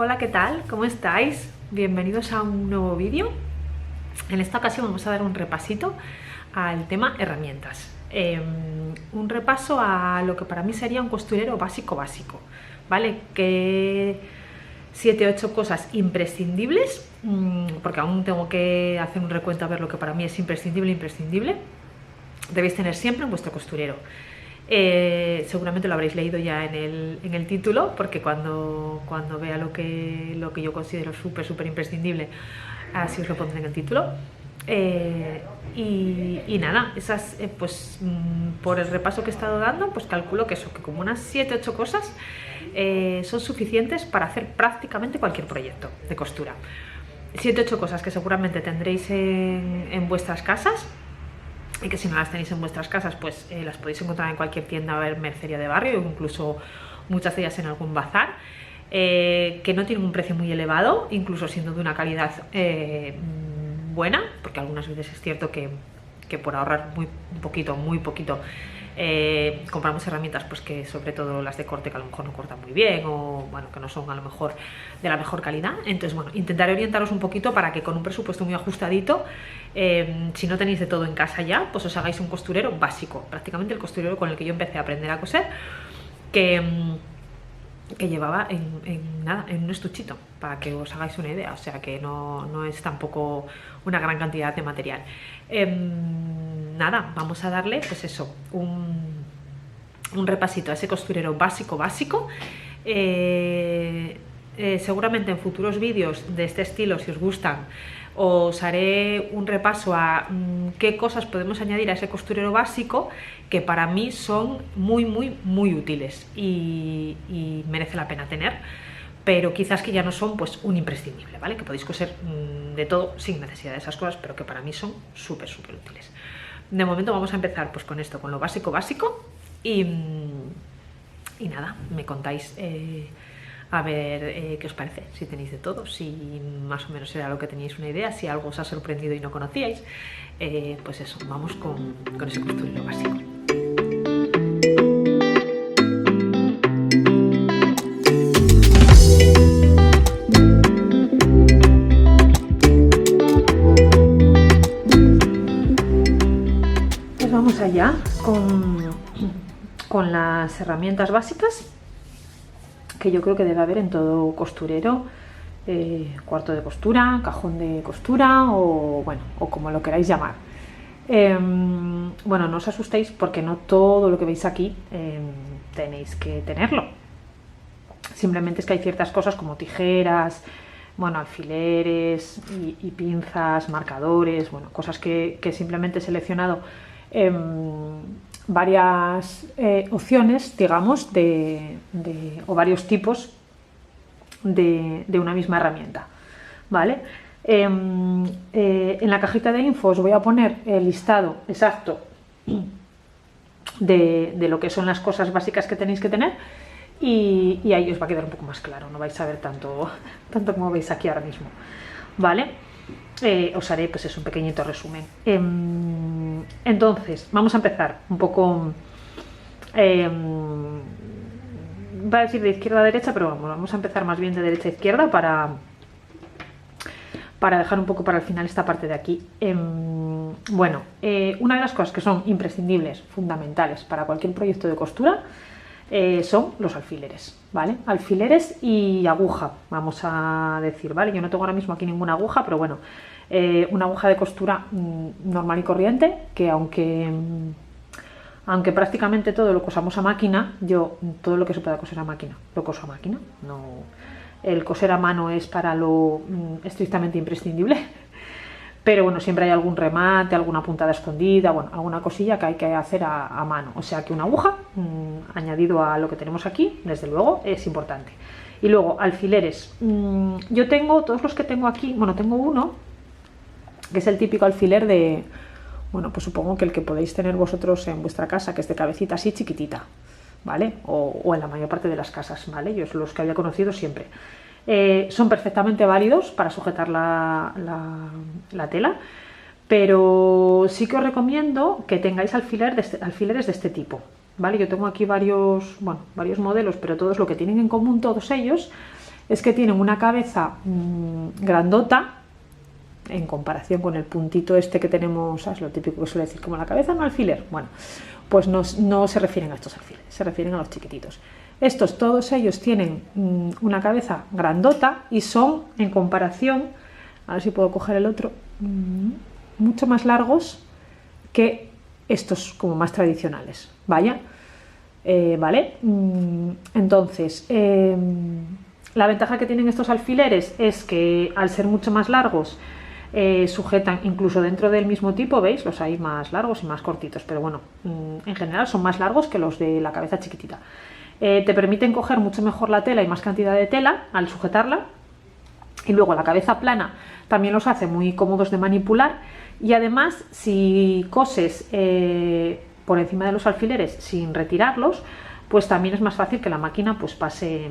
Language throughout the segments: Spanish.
Hola, ¿qué tal? ¿Cómo estáis? Bienvenidos a un nuevo vídeo. En esta ocasión vamos a dar un repasito al tema herramientas. Un repaso a lo que para mí sería un costurero básico, ¿vale? Que 7-8 cosas imprescindibles, porque aún tengo que hacer un recuento a ver lo que para mí es imprescindible, debéis tener siempre en vuestro costurero. Seguramente lo habréis leído ya en el título, porque cuando vea lo que yo considero súper imprescindible, así os lo pondré en el título. Y nada, esas por el repaso que he estado dando, pues calculo que como unas 7-8 cosas son suficientes para hacer prácticamente cualquier proyecto de costura. 7-8 cosas que seguramente tendréis en vuestras casas, y que si no las tenéis en vuestras casas, pues las podéis encontrar en cualquier tienda o mercería de barrio, o incluso muchas de ellas en algún bazar, que no tienen un precio muy elevado, incluso siendo de una calidad buena, porque algunas veces es cierto que por ahorrar muy poquito, compramos herramientas pues que, sobre todo las de corte, que a lo mejor no cortan muy bien, o bueno, que no son a lo mejor de la mejor calidad. Entonces, bueno, intentaré orientaros un poquito para que con un presupuesto muy ajustadito, si no tenéis de todo en casa ya, pues os hagáis un costurero básico, prácticamente el costurero con el que yo empecé a aprender a coser, que llevaba en un estuchito, para que os hagáis una idea. O sea que no es tampoco una gran cantidad de material. Nada, vamos a darle pues eso, un repasito a ese costurero básico. Seguramente en futuros vídeos de este estilo, si os gustan, os haré un repaso a qué cosas podemos añadir a ese costurero básico, que para mí son muy útiles y merece la pena tener, pero quizás que ya no son pues un imprescindible, ¿vale? Que podéis coser de todo sin necesidad de esas cosas, pero que para mí son súper útiles. De momento vamos a empezar pues con esto, con lo básico, y nada, me contáis a ver qué os parece, si tenéis de todo, si más o menos era lo que teníais una idea, si algo os ha sorprendido y no conocíais. Pues eso, vamos con ese costurero básico. Pues vamos allá con las herramientas básicas que yo creo que debe haber en todo costurero: cuarto de costura, cajón de costura, o bueno, o como lo queráis llamar. Bueno, no os asustéis, porque no todo lo que veis aquí tenéis que tenerlo. Simplemente es que hay ciertas cosas como tijeras, bueno, alfileres y pinzas, marcadores, bueno, cosas que simplemente he seleccionado varias opciones, digamos, o varios tipos de una misma herramienta, ¿vale? En la cajita de info os voy a poner el listado exacto de lo que son las cosas básicas que tenéis que tener, y ahí os va a quedar un poco más claro, no vais a ver tanto como veis aquí ahora mismo, ¿vale? Os haré pues eso, un pequeñito resumen. Entonces vamos a empezar un poco, va a decir de izquierda a derecha, pero vamos a empezar más bien de derecha a izquierda para dejar un poco para el final esta parte de aquí. Bueno, una de las cosas que son imprescindibles, fundamentales para cualquier proyecto de costura, son los alfileres, ¿vale? Alfileres y aguja, vamos a decir, ¿vale? Yo no tengo ahora mismo aquí ninguna aguja, pero bueno, una aguja de costura normal y corriente, que aunque prácticamente todo lo cosamos a máquina, yo todo lo que se pueda coser a máquina lo coso a máquina. No, el coser a mano es para lo estrictamente imprescindible, pero bueno, siempre hay algún remate, alguna puntada escondida, bueno, alguna cosilla que hay que hacer a mano. O sea que una aguja, añadido a lo que tenemos aquí, desde luego es importante. Y luego alfileres, yo tengo, todos los que tengo aquí, bueno, tengo uno que es el típico alfiler de, bueno, pues supongo que el que podéis tener vosotros en vuestra casa, que es de cabecita así chiquitita, ¿vale? O en la mayor parte de las casas, ¿vale? Yo son los que había conocido siempre. Son perfectamente válidos para sujetar la tela, pero sí que os recomiendo que tengáis alfileres de este tipo, ¿vale? Yo tengo aquí varios modelos, pero todos lo que tienen en común, todos ellos, es que tienen una cabeza grandota en comparación con el puntito este que tenemos, ¿sabes? Lo típico que suele decir, como la cabeza de un alfiler. Bueno, pues no se refieren a estos alfileres, se refieren a los chiquititos. Estos, todos ellos tienen una cabeza grandota y son, en comparación, a ver si puedo coger el otro, mucho más largos que estos como más tradicionales, ¿vale? Entonces, la ventaja que tienen estos alfileres es que al ser mucho más largos, sujetan incluso dentro del mismo tipo, ¿veis? Los hay más largos y más cortitos, pero bueno, en general son más largos que los de la cabeza chiquitita. Te permiten coger mucho mejor la tela y más cantidad de tela al sujetarla, y luego la cabeza plana también los hace muy cómodos de manipular, y además si coses por encima de los alfileres sin retirarlos, pues también es más fácil que la máquina pues pase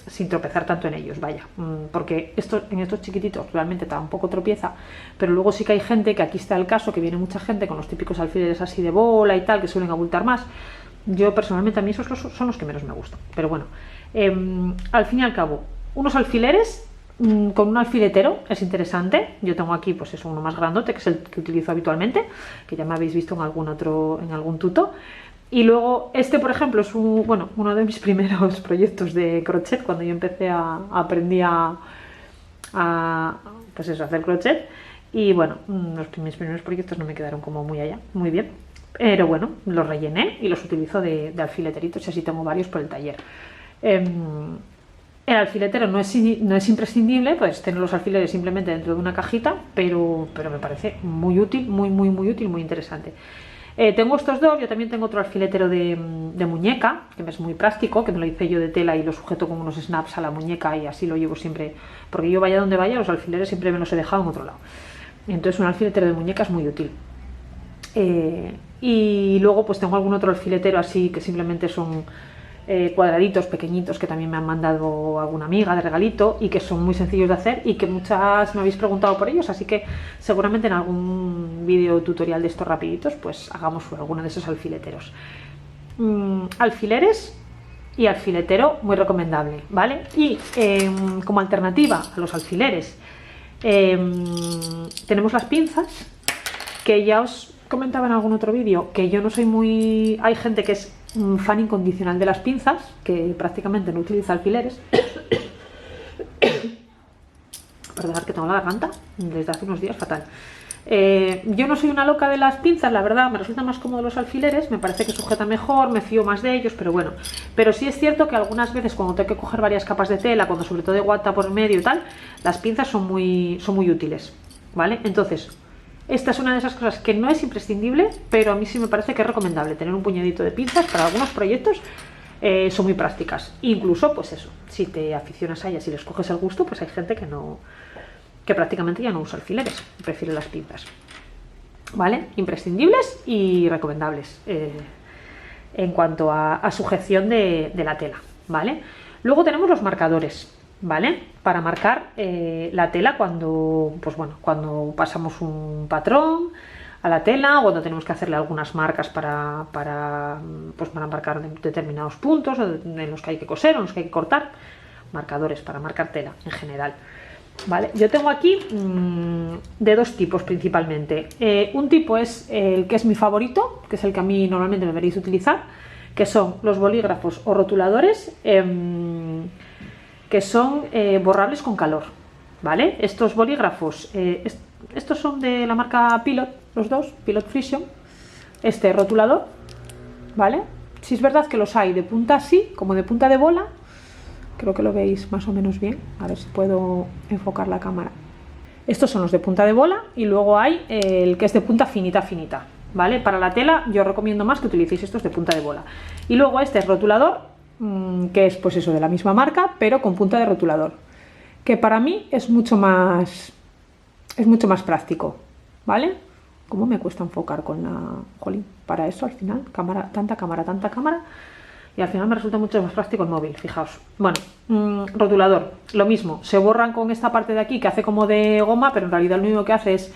sin tropezar tanto en ellos, vaya, porque en estos chiquititos realmente tampoco tropieza, pero luego sí que hay gente, que aquí está el caso, que viene mucha gente con los típicos alfileres así de bola y tal, que suelen abultar más. Yo personalmente, a mí esos son los que menos me gustan, pero bueno, al fin y al cabo, unos alfileres con un alfiletero es interesante. Yo tengo aquí pues eso, uno más grandote, que es el que utilizo habitualmente, que ya me habéis visto en algún tuto. Y luego este, por ejemplo, es uno de mis primeros proyectos de crochet, cuando yo empecé aprendí a pues eso, hacer crochet. Y bueno, mis primeros proyectos no me quedaron como muy bien. Pero bueno, los rellené y los utilizo de alfileteritos, y así tengo varios por el taller. El alfiletero no es imprescindible, pues tener los alfileres simplemente dentro de una cajita, pero me parece muy útil, muy útil, muy interesante. Tengo estos dos. Yo también tengo otro alfiletero de muñeca, que es muy práctico, que me lo hice yo de tela y lo sujeto con unos snaps a la muñeca, y así lo llevo siempre, porque yo vaya donde vaya, los alfileres siempre me los he dejado en otro lado. Entonces un alfiletero de muñeca es muy útil. Y luego pues tengo algún otro alfiletero así, que simplemente son cuadraditos pequeñitos, que también me han mandado alguna amiga de regalito, y que son muy sencillos de hacer, y que muchas me habéis preguntado por ellos, así que seguramente en algún vídeo tutorial de estos rapiditos pues hagamos alguno de esos alfileteros. Alfileres y alfiletero muy recomendable, ¿vale? Y como alternativa a los alfileres tenemos las pinzas, que ya os comentaba en algún otro vídeo, que yo no soy muy... Hay gente que es fan incondicional de las pinzas, que prácticamente no utiliza alfileres. Perdonad que tengo la garganta desde hace unos días fatal. Yo no soy una loca de las pinzas, la verdad, me resulta más cómodo los alfileres, me parece que sujeta mejor, me fío más de ellos, pero bueno. Pero sí es cierto que algunas veces, cuando tengo que coger varias capas de tela, cuando sobre todo de guata por medio y tal, las pinzas son muy útiles, ¿vale? Entonces, esta es una de esas cosas que no es imprescindible, pero a mí sí me parece que es recomendable tener un puñadito de pinzas para algunos proyectos. Son muy prácticas. Incluso, pues eso, si te aficionas a ellas y les coges el gusto, pues hay gente que prácticamente ya no usa alfileres, prefiere las pinzas, ¿vale? Imprescindibles y recomendables en cuanto a sujeción de la tela, ¿vale? Luego tenemos los marcadores, ¿vale? Para marcar la tela cuando pasamos un patrón a la tela, o cuando tenemos que hacerle algunas marcas para marcar determinados puntos en los que hay que coser o en los que hay que cortar. Marcadores para marcar tela en general, ¿vale? Yo tengo aquí de dos tipos principalmente. Un tipo es el que es mi favorito, que es el que a mí normalmente me veréis utilizar, que son los bolígrafos o rotuladores, que son borrables con calor, ¿vale? Estos bolígrafos, estos son de la marca Pilot, los dos, Pilot Friction. Este rotulador, ¿vale? Si es verdad que los hay de punta así, como de punta de bola. Creo que lo veis más o menos bien. A ver si puedo enfocar la cámara. Estos son los de punta de bola, y luego hay el que es de punta finita, ¿vale? Para la tela yo recomiendo más que utilicéis estos de punta de bola. Y luego este es rotulador, que es pues eso, de la misma marca, pero con punta de rotulador, que para mí es mucho más práctico, ¿vale? ¿Cómo me cuesta enfocar con la... Jolín, para eso al final, tanta cámara, y al final me resulta mucho más práctico el móvil, fijaos. Bueno, rotulador, lo mismo, se borran con esta parte de aquí que hace como de goma, pero en realidad lo único que hace es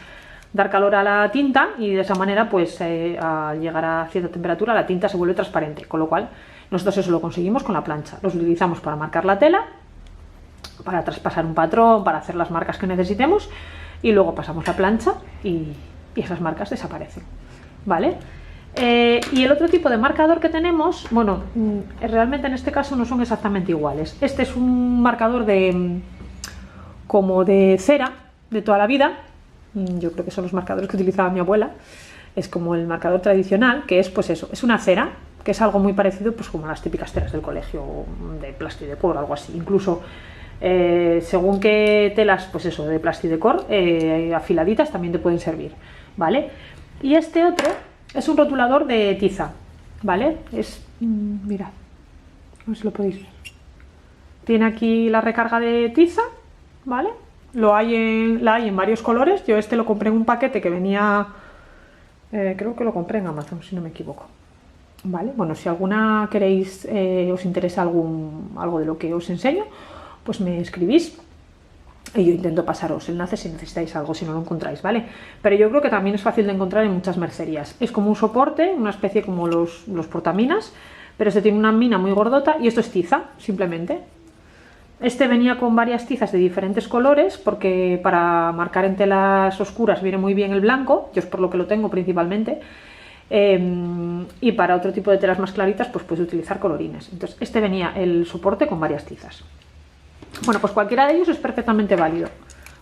dar calor a la tinta, y de esa manera pues al llegar a cierta temperatura la tinta se vuelve transparente, con lo cual nosotros eso lo conseguimos con la plancha. Los utilizamos para marcar la tela para traspasar un patrón, para hacer las marcas que necesitemos, y luego pasamos la plancha y esas marcas desaparecen, ¿vale? Y el otro tipo de marcador que tenemos, bueno, realmente en este caso no son exactamente iguales. Este es un marcador como de cera de toda la vida. Yo creo que son los marcadores que utilizaba mi abuela. Es como el marcador tradicional, que es pues eso, es una cera, que es algo muy parecido pues como las típicas ceras del colegio, de plastidecor o algo así. Incluso según qué telas, pues eso, de plastidecor, afiladitas también te pueden servir, ¿vale? Y este otro es un rotulador de tiza, ¿vale? Mirad, a ver si lo podéis ver. Tiene aquí la recarga de tiza, ¿vale? La hay en varios colores. Yo este lo compré en un paquete que venía, creo que lo compré en Amazon, si no me equivoco. ¿Vale? Bueno, si alguna queréis, os interesa algo de lo que os enseño, pues me escribís y yo intento pasaros enlaces si necesitáis algo, si no lo encontráis, ¿vale? Pero yo creo que también es fácil de encontrar en muchas mercerías. Es como un soporte, una especie como los portaminas, pero este tiene una mina muy gordota y esto es tiza, simplemente. Este venía con varias tizas de diferentes colores porque para marcar en telas oscuras viene muy bien el blanco, yo es por lo que lo tengo principalmente. Y para otro tipo de telas más claritas pues puedes utilizar colorines. Entonces este venía el soporte con varias tizas. Bueno, pues cualquiera de ellos es perfectamente válido,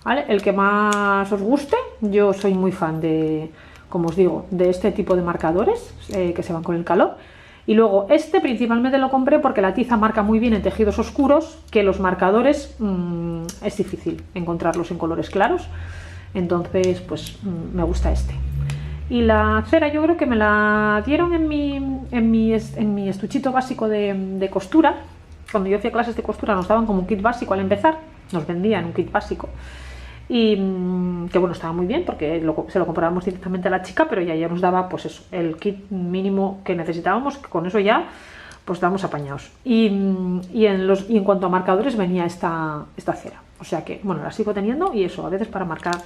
¿vale? El que más os guste. Yo soy muy fan de, como os digo, de este tipo de marcadores que se van con el calor. Y luego este principalmente lo compré porque la tiza marca muy bien en tejidos oscuros, que los marcadores es difícil encontrarlos en colores claros. Entonces pues me gusta este. Y la cera yo creo que me la dieron en mi estuchito básico de costura. Cuando yo hacía clases de costura nos daban como un kit básico al empezar, nos vendían un kit básico y que bueno, estaba muy bien porque se lo comprábamos directamente a la chica, pero ya nos daba pues eso, el kit mínimo que necesitábamos, que con eso ya pues estábamos apañados. Y en cuanto a marcadores venía esta cera, o sea que bueno, la sigo teniendo y eso, a veces para marcar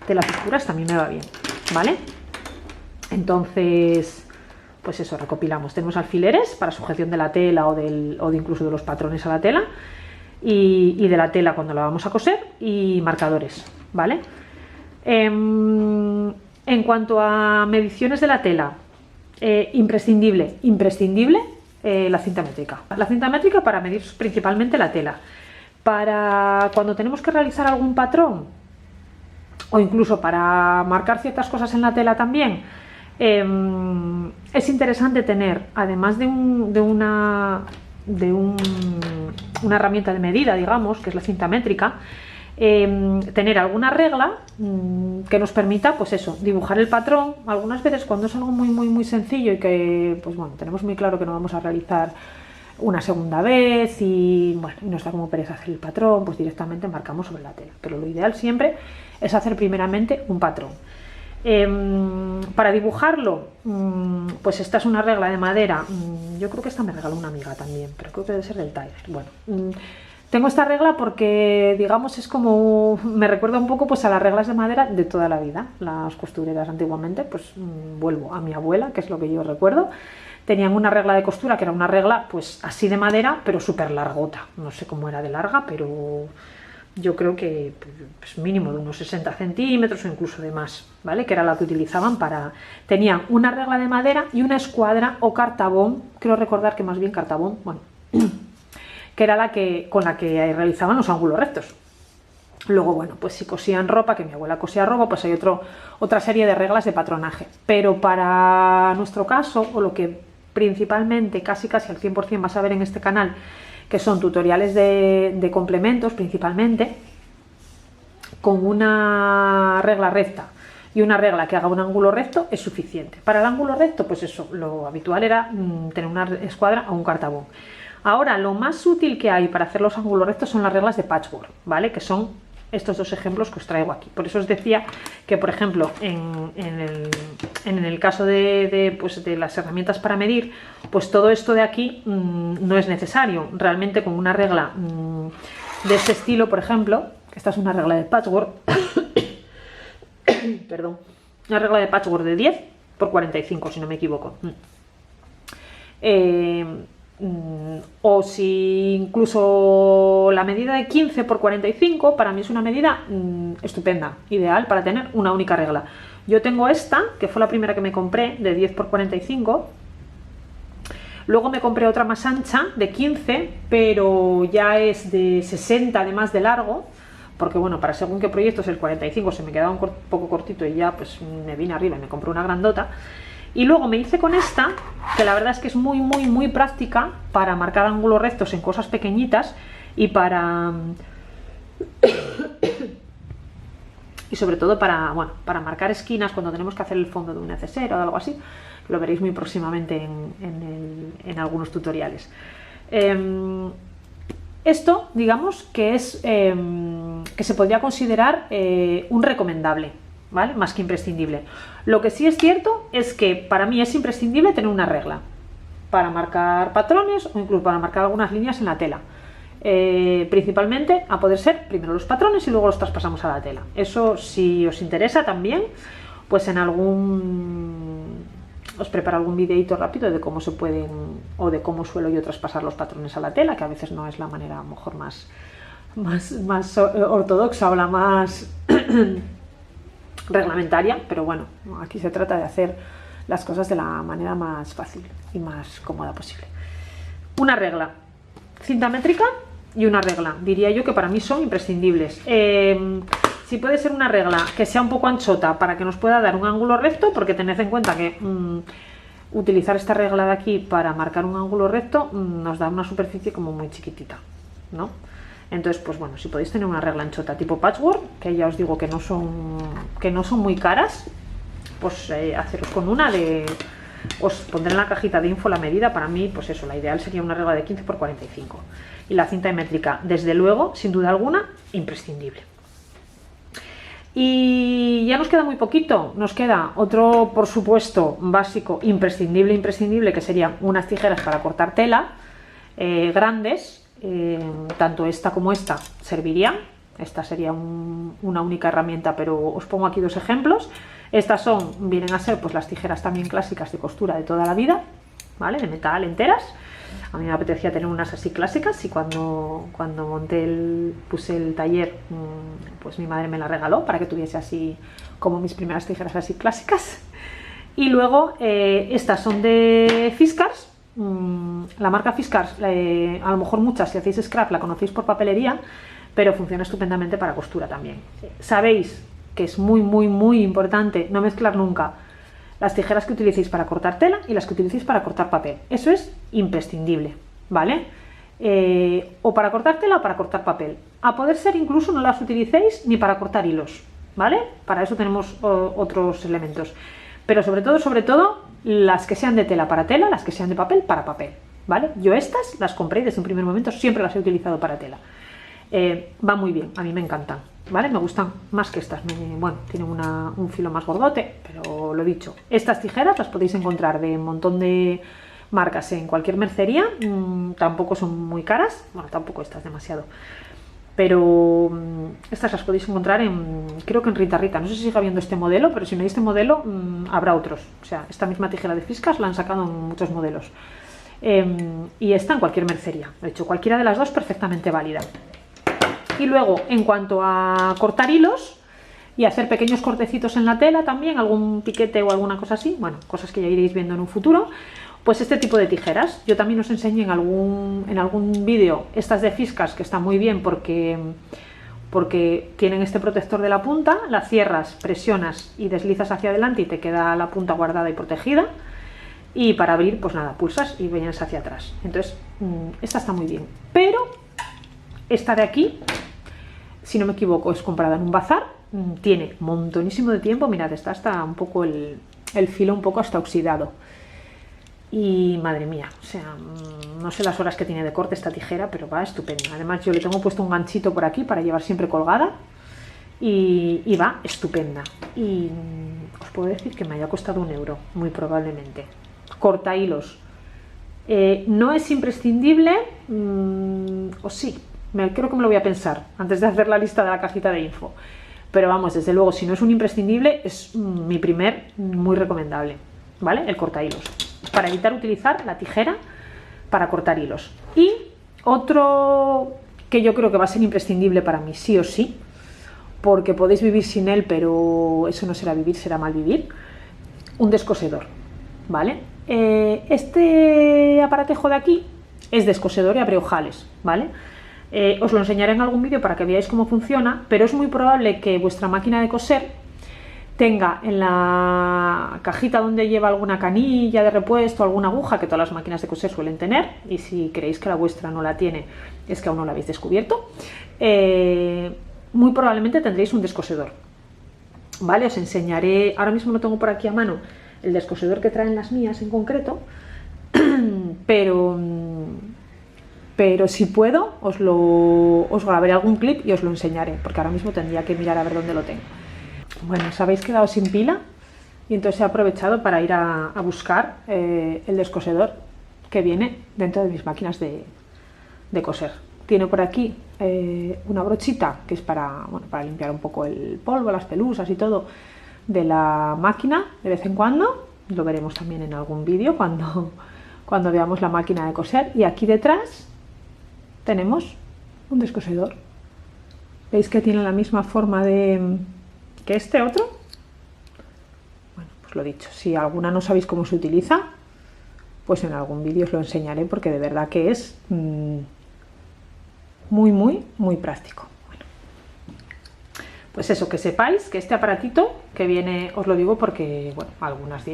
telas oscuras también me va bien, ¿vale? Entonces pues eso, recopilamos. Tenemos alfileres para sujeción de la tela o de incluso de los patrones a la tela y de la tela cuando la vamos a coser y marcadores, ¿vale? En cuanto a mediciones de la tela, imprescindible la cinta métrica. La cinta métrica para medir principalmente la tela. Para cuando tenemos que realizar algún patrón o incluso para marcar ciertas cosas en la tela también, es interesante tener, además de una herramienta de medida, digamos, que es la cinta métrica, tener alguna regla que nos permita, pues eso, dibujar el patrón. Algunas veces cuando es algo muy sencillo y que, pues bueno, tenemos muy claro que no vamos a realizar una segunda vez y bueno, nos da como pereza hacer el patrón, pues directamente marcamos sobre la tela. Pero lo ideal siempre es hacer primeramente un patrón. Para dibujarlo, pues esta es una regla de madera. Yo creo que esta me regaló una amiga también, pero creo que debe ser del Tiger. Bueno, tengo esta regla porque, digamos, es como, me recuerda un poco pues a las reglas de madera de toda la vida. Las costureras antiguamente, pues vuelvo a mi abuela, que es lo que yo recuerdo. Tenían una regla de costura que era una regla pues así de madera, pero súper largota. No sé cómo era de larga, pero yo creo que pues, mínimo de unos 60 centímetros o incluso de más, ¿vale? Que era la que utilizaban para... Tenían una regla de madera y una escuadra o cartabón, creo recordar que más bien cartabón, bueno, que era con la que realizaban los ángulos rectos. Luego, bueno, pues si cosían ropa, que mi abuela cosía ropa, pues hay otra serie de reglas de patronaje. Pero para nuestro caso, o lo que principalmente, casi al 100% vas a ver en este canal, que son tutoriales de complementos principalmente, con una regla recta y una regla que haga un ángulo recto es suficiente. Para el ángulo recto, pues eso, lo habitual era tener una escuadra o un cartabón. Ahora, lo más útil que hay para hacer los ángulos rectos son las reglas de patchwork, ¿vale? Que son estos dos ejemplos que os traigo aquí. Por eso os decía que, por ejemplo, en el caso de las herramientas para medir, pues todo esto de aquí no es necesario. Realmente con una regla de este estilo, por ejemplo, que esta es una regla de patchwork, perdón, una regla de patchwork de 10 por 45, si no me equivoco. O si incluso la medida de 15 por 45, para mí es una medida estupenda, ideal para tener una única regla. Yo tengo esta, que fue la primera que me compré, de 10 por 45. Luego me compré otra más ancha, de 15, pero ya es de 60 además de largo, porque bueno, para según qué proyectos el 45 se me quedaba un poco cortito y ya pues me vine arriba y me compré una grandota. Y luego me hice con esta, que la verdad es que es muy práctica para marcar ángulos rectos en cosas pequeñitas y para... y sobre todo para, bueno, para marcar esquinas cuando tenemos que hacer el fondo de un neceser o algo así. Lo veréis muy próximamente en algunos tutoriales. Esto, digamos, que es que se podría considerar un recomendable, ¿vale? Más que imprescindible. Lo que sí es cierto es que para mí es imprescindible tener una regla para marcar patrones o incluso para marcar algunas líneas en la tela. Principalmente, a poder ser, primero los patrones y luego los traspasamos a la tela. Eso, si os interesa también, pues en os preparo algún videito rápido de cómo se pueden o de cómo suelo yo traspasar los patrones a la tela, que a veces no es la manera a lo mejor más ortodoxa o la más reglamentaria, pero bueno, aquí se trata de hacer las cosas de la manera más fácil y más cómoda posible. Una regla, cinta métrica y una regla, diría yo que para mí son imprescindibles. Si puede ser una regla que sea un poco anchota para que nos pueda dar un ángulo recto, porque tened en cuenta que utilizar esta regla de aquí para marcar un ángulo recto nos da una superficie como muy chiquitita, ¿no? Entonces, pues bueno, si podéis tener una regla anchota tipo patchwork, que ya os digo que no son muy caras, pues haceros con una de... Os pondré en la cajita de info la medida. Para mí, pues eso, la ideal sería una regla de 15 por 45. Y la cinta métrica, desde luego, sin duda alguna, imprescindible. Y ya nos queda muy poquito. Nos queda otro, por supuesto, básico, imprescindible, que serían unas tijeras para cortar tela, grandes. Tanto esta como esta servirían. Esta sería una única herramienta, pero os pongo aquí dos ejemplos. Estas vienen a ser pues las tijeras también clásicas de costura de toda la vida, ¿vale? De metal enteras. A mí me apetecía tener unas así clásicas y cuando puse el taller, pues mi madre me la regaló para que tuviese así como mis primeras tijeras así clásicas. Y luego estas son de Fiskars. La marca Fiskars, a lo mejor muchas, si hacéis scrap, la conocéis por papelería, pero funciona estupendamente para costura también. Sabéis que es muy importante no mezclar nunca las tijeras que utilicéis para cortar tela y las que utilicéis para cortar papel. Eso es imprescindible, ¿vale? O para cortar tela o para cortar papel. A poder ser incluso no las utilicéis ni para cortar hilos, ¿vale? Para eso tenemos otros elementos. Pero sobre todo, las que sean de tela para tela, las que sean de papel para papel, ¿vale? Yo estas las compré y desde un primer momento siempre las he utilizado para tela. Va muy bien, a mí me encantan, ¿vale? Me gustan más que estas. Bueno, tienen un filo más gordote, pero lo dicho. Estas tijeras las podéis encontrar de un montón de marcas en cualquier mercería. Tampoco son muy caras, bueno, tampoco estas demasiado. Pero estas las podéis encontrar creo que en Rita Rita. No sé si sigue habiendo este modelo, pero si no hay este modelo, habrá otros. O sea, esta misma tijera de Fiskars la han sacado en muchos modelos. Y está en cualquier mercería. De hecho, cualquiera de las dos perfectamente válida. Y luego, en cuanto a cortar hilos y hacer pequeños cortecitos en la tela también, algún piquete o alguna cosa así, bueno, cosas que ya iréis viendo en un futuro, pues este tipo de tijeras. Yo también os enseñé en algún vídeo estas de Fiskars, que están muy bien porque tienen este protector de la punta, la cierras, presionas y deslizas hacia adelante y te queda la punta guardada y protegida. Y para abrir, pues nada, pulsas y vienes hacia atrás. Entonces, esta está muy bien. Pero esta de aquí, si no me equivoco, es comprada en un bazar, tiene montonísimo de tiempo. Mirad, está hasta un poco el filo un poco hasta oxidado. Y madre mía, o sea, no sé las horas que tiene de corte esta tijera, pero va estupenda. Además yo le tengo puesto un ganchito por aquí para llevar siempre colgada y va estupenda. Y os puedo decir que me haya costado 1 euro, muy probablemente. Corta hilos. No es imprescindible, o sí, creo que me lo voy a pensar antes de hacer la lista de la cajita de info. Pero vamos, desde luego, si no es un imprescindible, es mi primer muy recomendable, ¿vale? El corta hilos. Para evitar utilizar la tijera para cortar hilos. Y otro que yo creo que va a ser imprescindible para mí, sí o sí, porque podéis vivir sin él, pero eso no será vivir, será mal vivir, un descosedor, ¿vale? Este aparatejo de aquí es descosedor y abre ojales, ¿vale? Os lo enseñaré en algún vídeo para que veáis cómo funciona, pero es muy probable que vuestra máquina de coser tenga en la cajita donde lleva alguna canilla de repuesto, alguna aguja, que todas las máquinas de coser suelen tener, y si creéis que la vuestra no la tiene, es que aún no la habéis descubierto, muy probablemente tendréis un descosedor, ¿vale? Os enseñaré, ahora mismo no tengo por aquí a mano el descosedor que traen las mías en concreto, pero si puedo os grabaré algún clip y os lo enseñaré, porque ahora mismo tendría que mirar a ver dónde lo tengo. Bueno, os habéis quedado sin pila y entonces he aprovechado para ir a buscar el descosedor que viene dentro de mis máquinas de coser. Tiene por aquí una brochita que es para limpiar un poco el polvo, las pelusas y todo de la máquina de vez en cuando. Lo veremos también en algún vídeo cuando veamos la máquina de coser. Y aquí detrás tenemos un descosedor. ¿Veis que tiene la misma forma que este otro? Bueno, pues lo dicho, si alguna no sabéis cómo se utiliza, pues en algún vídeo os lo enseñaré, porque de verdad que es muy práctico. Bueno, pues eso, que sepáis que este aparatito que viene, os lo digo porque, bueno, algunas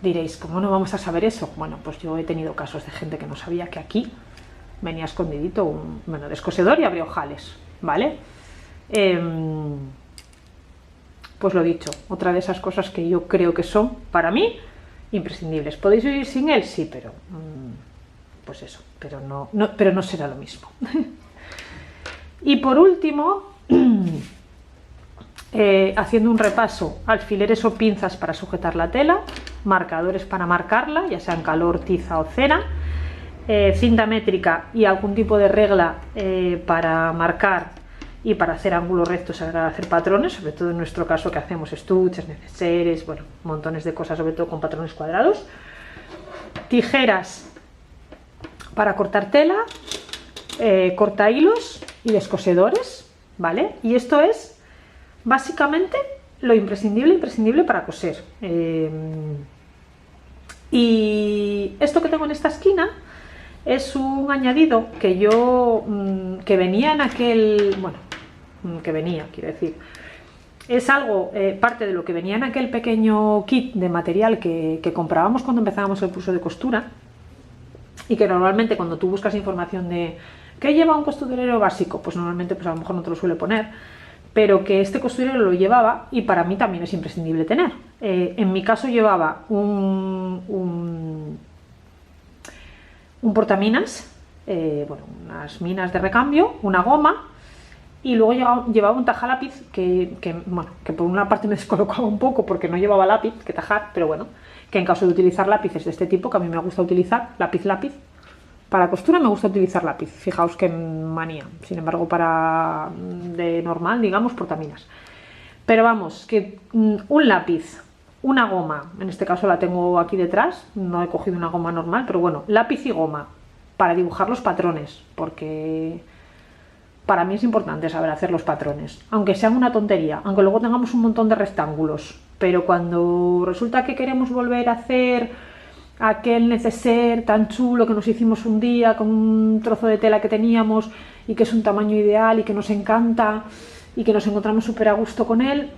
diréis, ¿cómo no vamos a saber eso? Bueno, pues yo he tenido casos de gente que no sabía que aquí venía escondidito un descosedor y abre ojales, ¿vale? Pues lo dicho, otra de esas cosas que yo creo que son, para mí, imprescindibles. ¿Podéis vivir sin él? Sí, pero pues eso, pero no será lo mismo. Y por último, haciendo un repaso, alfileres o pinzas para sujetar la tela, marcadores para marcarla, ya sean calor, tiza o cera, cinta métrica y algún tipo de regla para marcar y para hacer ángulos rectos, para hacer patrones, sobre todo en nuestro caso que hacemos estuches, neceseres, bueno, montones de cosas, sobre todo con patrones cuadrados. Tijeras para cortar tela, corta hilos y descosedores, ¿vale? Y esto es básicamente lo imprescindible para coser. Y esto que tengo en esta esquina es un añadido que que venía en aquel, bueno, quiero decir, es algo, parte de lo que venía en aquel pequeño kit de material que comprábamos cuando empezábamos el curso de costura, y que normalmente cuando tú buscas información de ¿qué lleva un costurero básico? Pues normalmente pues a lo mejor no te lo suele poner, pero que este costurero lo llevaba y para mí también es imprescindible tener. En mi caso llevaba un portaminas, unas minas de recambio, una goma, y luego llevaba un tajalápiz que por una parte me descolocaba un poco porque no llevaba lápiz que tajar, pero bueno, que en caso de utilizar lápices de este tipo, que a mí me gusta utilizar, lápiz, para costura me gusta utilizar lápiz, fijaos que manía, sin embargo para de normal, digamos, portaminas. Pero vamos, que un lápiz, una goma, en este caso la tengo aquí detrás, no he cogido una goma normal, pero bueno, lápiz y goma, para dibujar los patrones, porque para mí es importante saber hacer los patrones, aunque sean una tontería, aunque luego tengamos un montón de rectángulos, pero cuando resulta que queremos volver a hacer aquel neceser tan chulo que nos hicimos un día con un trozo de tela que teníamos y que es un tamaño ideal y que nos encanta y que nos encontramos súper a gusto con él,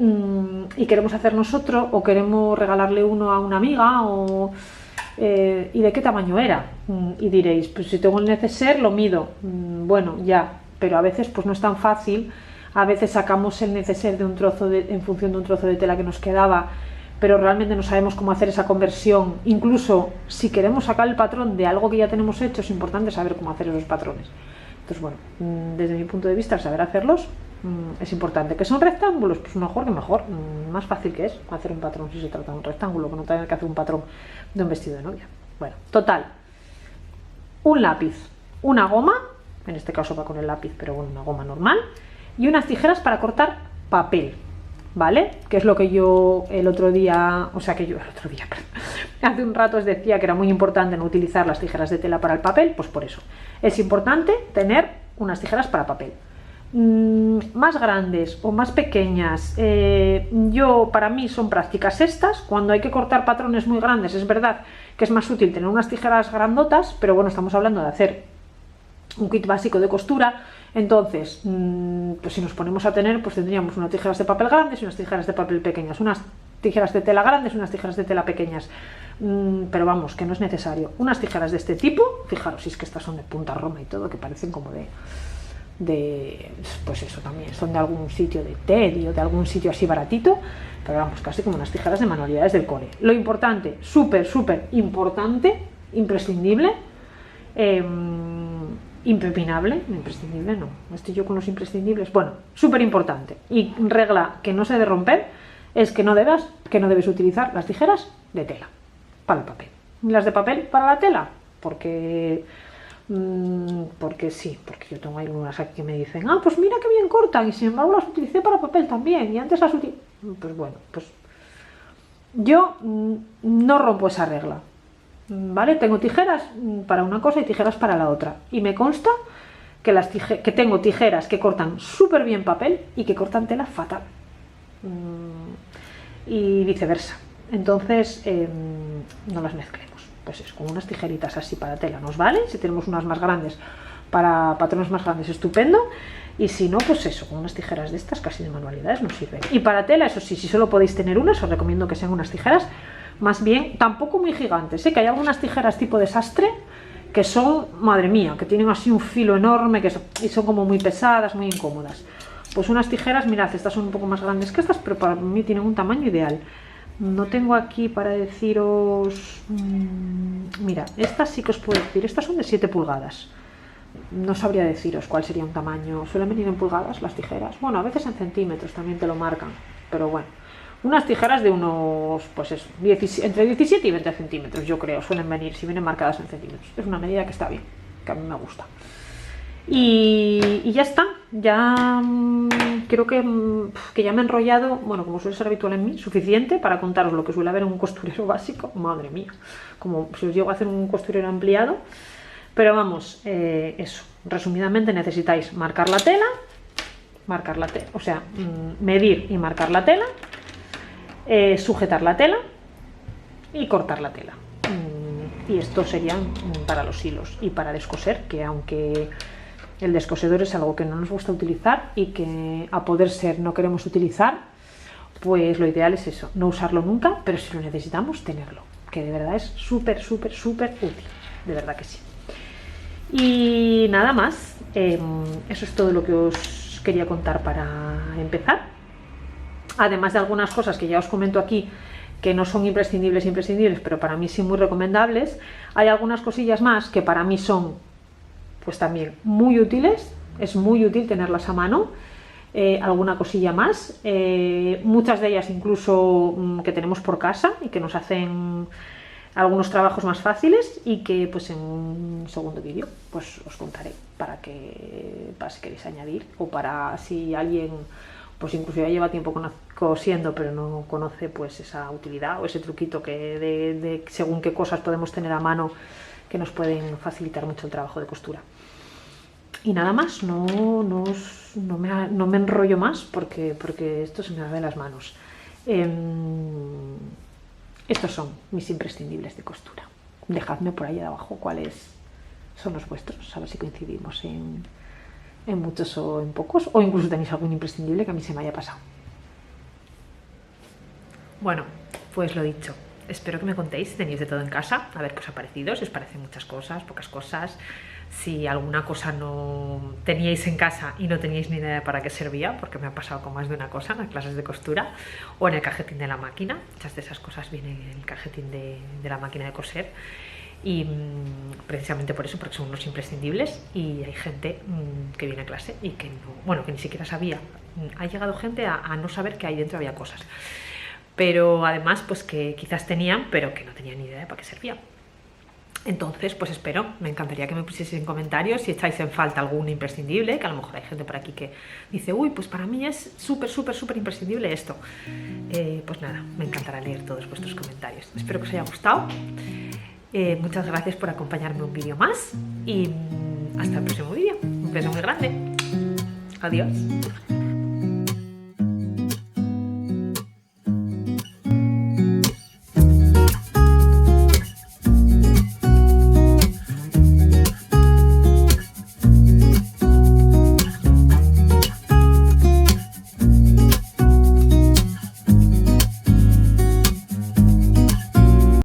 y queremos hacer nosotros o queremos regalarle uno a una amiga ¿y de qué tamaño era? Y diréis, pues si tengo el neceser lo mido, bueno, ya, pero a veces pues no es tan fácil. A veces sacamos el neceser de un trozo en función de un trozo de tela que nos quedaba, pero realmente no sabemos cómo hacer esa conversión. Incluso si queremos sacar el patrón de algo que ya tenemos hecho, es importante saber cómo hacer esos patrones. Entonces, bueno, desde mi punto de vista, el saber hacerlos es importante. ¿Que son rectángulos? Pues mejor que mejor. Más fácil que es hacer un patrón si se trata de un rectángulo, que no tener que hacer un patrón de un vestido de novia. Bueno, total. Un lápiz, una goma, en este caso va con el lápiz, pero bueno, una goma normal, y unas tijeras para cortar papel, ¿vale? Que es lo que yo el otro día, perdón, hace un rato os decía que era muy importante no utilizar las tijeras de tela para el papel, pues por eso. Es importante tener unas tijeras para papel. Más grandes o más pequeñas, para mí son prácticas estas. Cuando hay que cortar patrones muy grandes, es verdad que es más útil tener unas tijeras grandotas, pero bueno, estamos hablando de hacer un kit básico de costura. Entonces, pues si nos ponemos a tener, pues tendríamos unas tijeras de papel grandes y unas tijeras de papel pequeñas, unas tijeras de tela grandes y unas tijeras de tela pequeñas, pero vamos, que no es necesario. Unas tijeras de este tipo, fijaros, si es que estas son de punta roma y todo, que parecen como pues eso, también son de algún sitio de Teddy o de algún sitio así baratito, pero vamos, casi como unas tijeras de manualidades del cole. Lo importante, súper importante, imprescindible, imprescindible no, estoy yo con los imprescindibles, bueno, súper importante, y regla que no se debe romper, es que no debes utilizar las tijeras de tela para el papel, las de papel para la tela, porque sí, porque yo tengo algunas aquí que me dicen, pues mira que bien cortan, y sin embargo las utilicé para papel también, y antes las utilicé, pues bueno, pues yo no rompo esa regla, ¿vale? Tengo tijeras para una cosa y tijeras para la otra, y me consta que tengo tijeras que cortan súper bien papel y que cortan tela fatal, y viceversa. Entonces no las mezclemos. Pues es con unas tijeritas así para tela nos vale. Si tenemos unas más grandes para patrones más grandes, estupendo, y si no, pues eso, con unas tijeras de estas casi de manualidades nos sirven. Y para tela, eso sí, si solo podéis tener unas, os recomiendo que sean unas tijeras más bien, tampoco muy gigantes, que hay algunas tijeras tipo desastre que son, madre mía, que tienen así un filo enorme y son como muy pesadas, muy incómodas. Pues unas tijeras, mirad, estas son un poco más grandes que estas, pero para mí tienen un tamaño ideal. No tengo aquí para deciros, mira, estas sí que os puedo decir, estas son de 7 pulgadas. No sabría deciros cuál sería un tamaño, suelen venir en pulgadas las tijeras, bueno, a veces en centímetros también te lo marcan, pero bueno, unas tijeras de unos, pues eso, entre 17 y 20 centímetros yo creo, suelen venir, si vienen marcadas en centímetros, es una medida que está bien, que a mí me gusta. Y ya está, ya creo que ya me he enrollado, bueno, como suele ser habitual en mí, suficiente para contaros lo que suele haber en un costurero básico, madre mía, como si os llego a hacer un costurero ampliado, pero vamos, eso, resumidamente necesitáis marcar la tela, o sea, medir y marcar la tela, sujetar la tela y cortar la tela, y esto serían para los hilos y para descoser, que aunque el descosedor es algo que no nos gusta utilizar y que a poder ser no queremos utilizar, pues lo ideal es eso, no usarlo nunca, pero si lo necesitamos, tenerlo, que de verdad es súper útil, de verdad que sí. Y nada más, eso es todo lo que os quería contar para empezar, además de algunas cosas que ya os comento aquí que no son imprescindibles, pero para mí sí muy recomendables. Hay algunas cosillas más que para mí son pues también muy útiles, es muy útil tenerlas a mano, alguna cosilla más, muchas de ellas incluso que tenemos por casa y que nos hacen algunos trabajos más fáciles, y que pues en un segundo vídeo pues os contaré para si queréis añadir, o para si alguien pues incluso ya lleva tiempo cosiendo pero no conoce pues esa utilidad o ese truquito que de según qué cosas podemos tener a mano que nos pueden facilitar mucho el trabajo de costura. Y nada más, no me enrollo más porque esto se me va de las manos. Estos son mis imprescindibles de costura. Dejadme por ahí abajo cuáles son los vuestros, a ver si coincidimos en muchos o en pocos, o incluso tenéis algún imprescindible que a mí se me haya pasado. Bueno, pues lo dicho, espero que me contéis si tenéis de todo en casa, a ver qué os ha parecido, si os parecen muchas cosas, pocas cosas, si alguna cosa no teníais en casa y no teníais ni idea para qué servía, porque me ha pasado con más de una cosa en las clases de costura o en el cajetín de la máquina. Muchas de esas cosas vienen en el cajetín de la máquina de coser, y precisamente por eso, porque son unos imprescindibles, y hay gente que viene a clase y que no, bueno, que ni siquiera sabía, ha llegado gente a no saber que ahí dentro había cosas, pero además pues que quizás tenían pero que no tenían ni idea de para qué servían. Entonces, pues espero, me encantaría que me pusieseis en comentarios si echáis en falta algún imprescindible, que a lo mejor hay gente por aquí que dice, uy, pues para mí es súper, súper, súper imprescindible esto. Pues nada, me encantará leer todos vuestros comentarios. Espero que os haya gustado. Muchas gracias por acompañarme un vídeo más y hasta el próximo vídeo. Un beso muy grande. Adiós.